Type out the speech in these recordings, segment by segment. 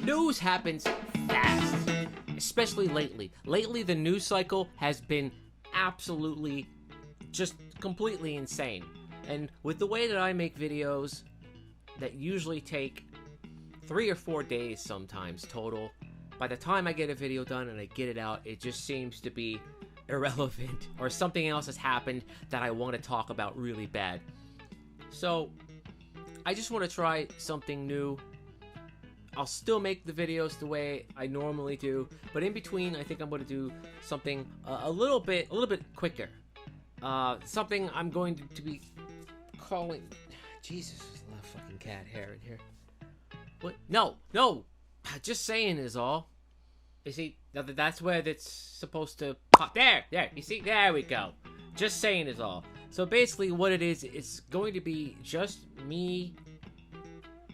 News happens fast, especially lately. Lately, the news cycle has been absolutely just completely insane. And with the way that I make videos that usually take 3 or 4 days sometimes total, by the time I get a video done and I get it out, it just seems to be irrelevant or something else has happened that I want to talk about really bad. So I just want to try something new. I'll still make the videos the way I normally do, but in between I think I'm going to do something a little bit quicker. Something I'm going to be calling... Jesus, there's a lot of fucking cat hair in here. What? No! Just saying is all. You see, that's where it's supposed to pop. There, you see? There we go. Just saying is all. So basically what it is, it's going to be just me,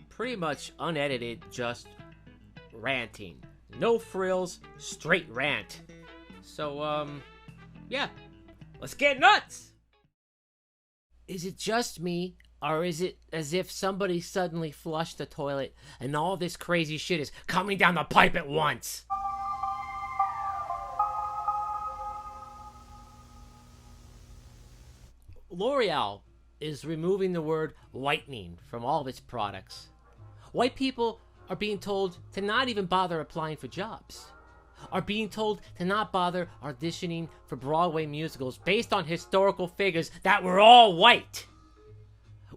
pretty much unedited, just ranting. No frills, straight rant. So, yeah. Let's get nuts! Is it just me? Or is it as if somebody suddenly flushed the toilet and all this crazy shit is coming down the pipe at once? L'Oreal is removing the word whitening from all of its products. White people are being told to not even bother applying for jobs. Are being told to not bother auditioning for Broadway musicals based on historical figures that were all white.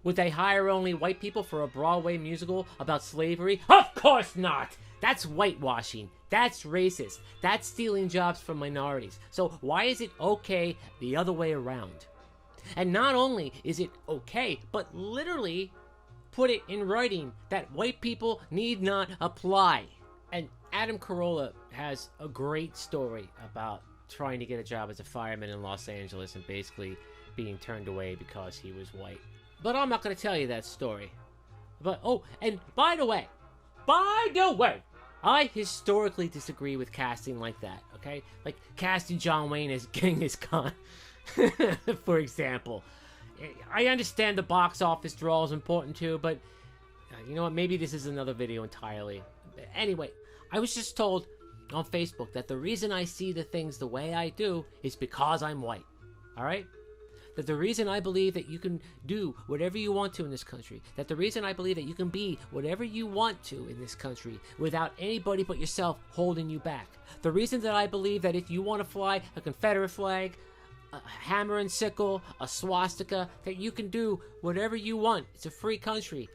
Would they hire only white people for a Broadway musical about slavery? Of course not! That's whitewashing. That's racist. That's stealing jobs from minorities. So why is it okay the other way around? And not only is it okay, but literally put it in writing that white people need not apply. And Adam Carolla has a great story about trying to get a job as a fireman in Los Angeles and basically being turned away because he was white. But I'm not going to tell you that story. But, oh, and by the way, I historically disagree with casting like that, okay? Like casting John Wayne as Genghis Khan, for example. I understand the box office draw is important too, but you know what? Maybe this is another video entirely. Anyway, I was just told on Facebook that the reason I see the things the way I do is because I'm white, all right? That the reason I believe that you can do whatever you want to in this country, that the reason I believe that you can be whatever you want to in this country without anybody but yourself holding you back. The reason that I believe that if you want to fly a Confederate flag, a hammer and sickle, a swastika, that you can do whatever you want. It's a free country.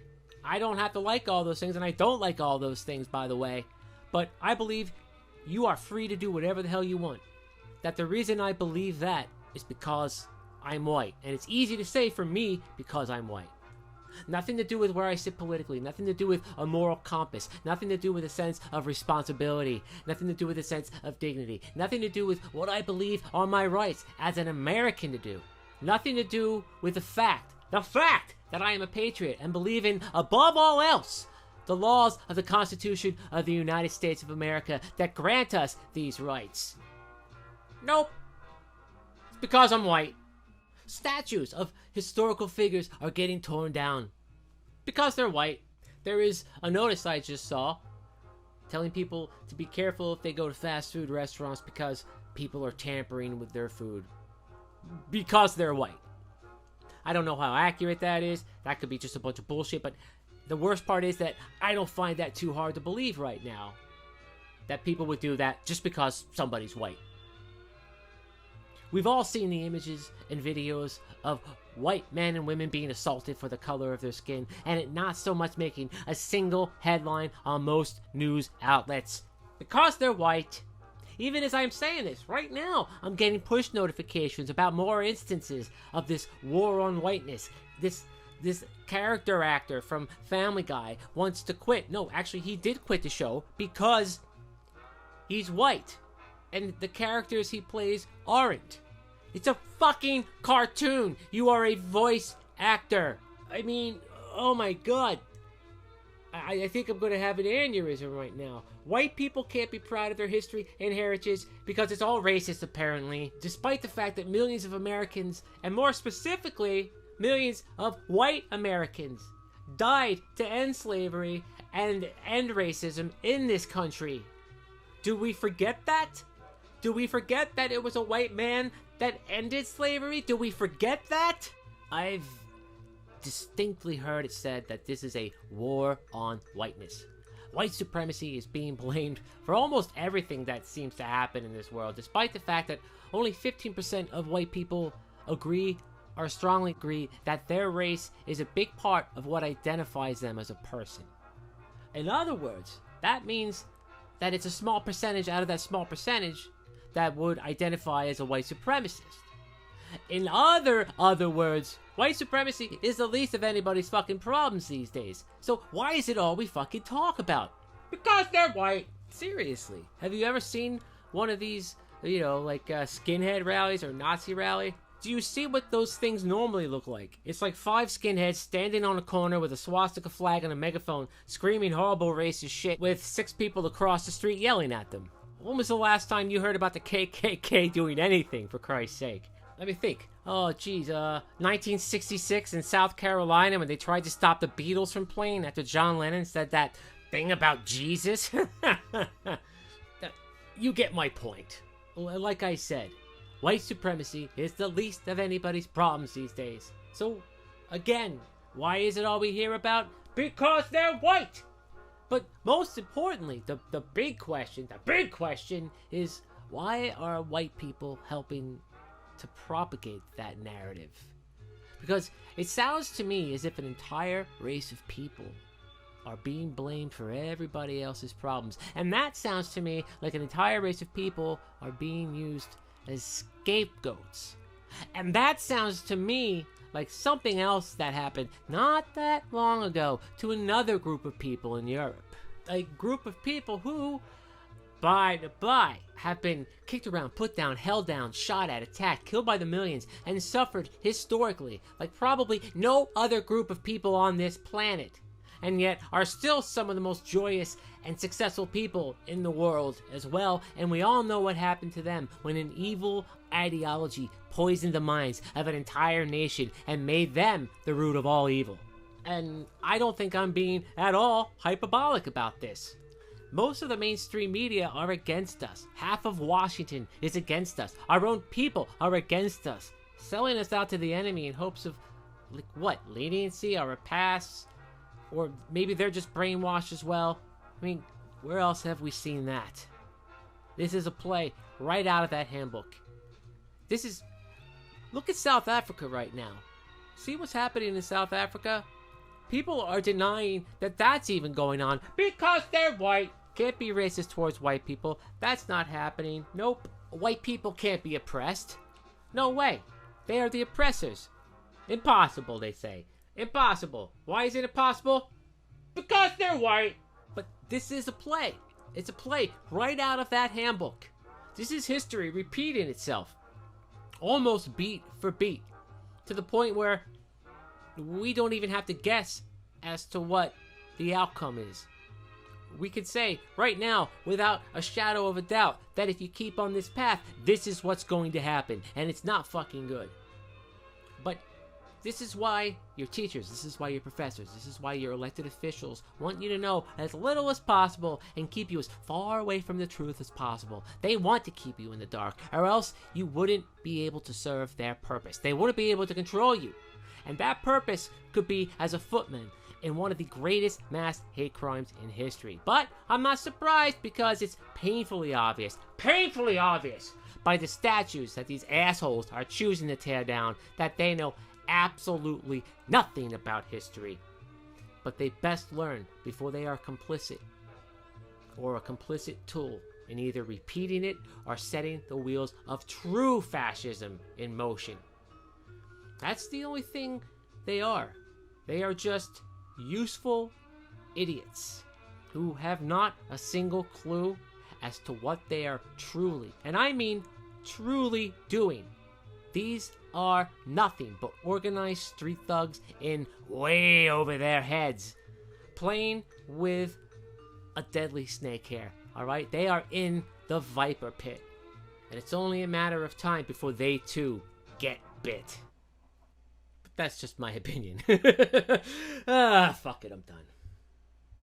I don't have to like all those things, and I don't like all those things, by the way. But I believe you are free to do whatever the hell you want. That the reason I believe that is because I'm white. And it's easy to say for me because I'm white. Nothing to do with where I sit politically. Nothing to do with a moral compass. Nothing to do with a sense of responsibility. Nothing to do with a sense of dignity. Nothing to do with what I believe are my rights as an American to do. Nothing to do with the fact that I am a patriot and believe in, above all else, the laws of the Constitution of the United States of America that grant us these rights. Nope. It's because I'm white. Statues of historical figures are getting torn down because they're white. There is a notice I just saw telling people to be careful if they go to fast food restaurants because people are tampering with their food because they're white. I don't know how accurate that is. That could be just a bunch of bullshit, but the worst part is that I don't find that too hard to believe right now, that people would do that just because somebody's white. We've all seen the images and videos of white men and women being assaulted for the color of their skin, and it not so much making a single headline on most news outlets because they're white. Even as I'm saying this, right now, I'm getting push notifications about more instances of this war on whiteness. This character actor from Family Guy wants to quit. No, actually, he did quit the show because he's white. And the characters he plays aren't. It's a fucking cartoon. You are a voice actor. I mean, oh my god. I think I'm going to have an aneurysm right now. White people can't be proud of their history and heritage because it's all racist, apparently. Despite the fact that millions of Americans, and more specifically, millions of white Americans, died to end slavery and end racism in this country. Do we forget that? Do we forget that it was a white man that ended slavery? Do we forget that? I've distinctly heard it said that this is a war on whiteness. White supremacy is being blamed for almost everything that seems to happen in this world, despite the fact that only 15% of white people agree or strongly agree that their race is a big part of what identifies them as a person. In other words, that means that it's a small percentage out of that small percentage that would identify as a white supremacist. In other words, white supremacy is the least of anybody's fucking problems these days. So why is it all we fucking talk about? Because they're white. Seriously. Have you ever seen one of these, like skinhead rallies or Nazi rally? Do you see what those things normally look like? It's like 5 skinheads standing on a corner with a swastika flag and a megaphone, screaming horrible racist shit with 6 people across the street yelling at them. When was the last time you heard about the KKK doing anything, for Christ's sake? Let me think. Oh, geez, 1966 in South Carolina when they tried to stop the Beatles from playing after John Lennon said that thing about Jesus? You get my point. Like I said, white supremacy is the least of anybody's problems these days. So, again, why is it all we hear about? Because they're white! But most importantly, the big question is, why are white people helping to propagate that narrative? Because it sounds to me as if an entire race of people are being blamed for everybody else's problems. And that sounds to me like an entire race of people are being used as scapegoats. And that sounds to me like something else that happened not that long ago to another group of people in Europe. A group of people who, by the by, have been kicked around, put down, held down, shot at, attacked, killed by the millions, and suffered historically like probably no other group of people on this planet, and yet are still some of the most joyous and successful people in the world as well. And we all know what happened to them when an evil ideology poisoned the minds of an entire nation and made them the root of all evil. And I don't think I'm being at all hyperbolic about this. Most of the mainstream media are against us. Half of Washington is against us. Our own people are against us, selling us out to the enemy in hopes of, like, what, leniency or a pass? Or maybe they're just brainwashed as well. I mean, where else have we seen that? This is a play right out of that handbook. Look at South Africa right now. See what's happening in South Africa? People are denying that that's even going on because they're white. Can't be racist towards white people. That's not happening. Nope. White people can't be oppressed. No way. They are the oppressors. Impossible, they say. Impossible. Why is it impossible? Because they're white. But this is a play. It's a play right out of that handbook. This is history repeating itself. Almost beat for beat. To the point where we don't even have to guess as to what the outcome is. We could say right now, without a shadow of a doubt, that if you keep on this path, this is what's going to happen. And it's not fucking good. But this is why your teachers, this is why your professors, this is why your elected officials want you to know as little as possible and keep you as far away from the truth as possible. They want to keep you in the dark, or else you wouldn't be able to serve their purpose. They wouldn't be able to control you. And that purpose could be as a footman in one of the greatest mass hate crimes in history. But I'm not surprised, because it's painfully obvious by the statues that these assholes are choosing to tear down that they know absolutely nothing about history. But they best learn before they are complicit, or a complicit tool in either repeating it or setting the wheels of true fascism in motion. That's the only thing they are. They are just useful idiots who have not a single clue as to what they are truly, and I mean truly, doing. These are nothing but organized street thugs in way over their heads, playing with a deadly snake here, alright? They are in the viper pit, and it's only a matter of time before they too get bit. But that's just my opinion. Fuck it, I'm done.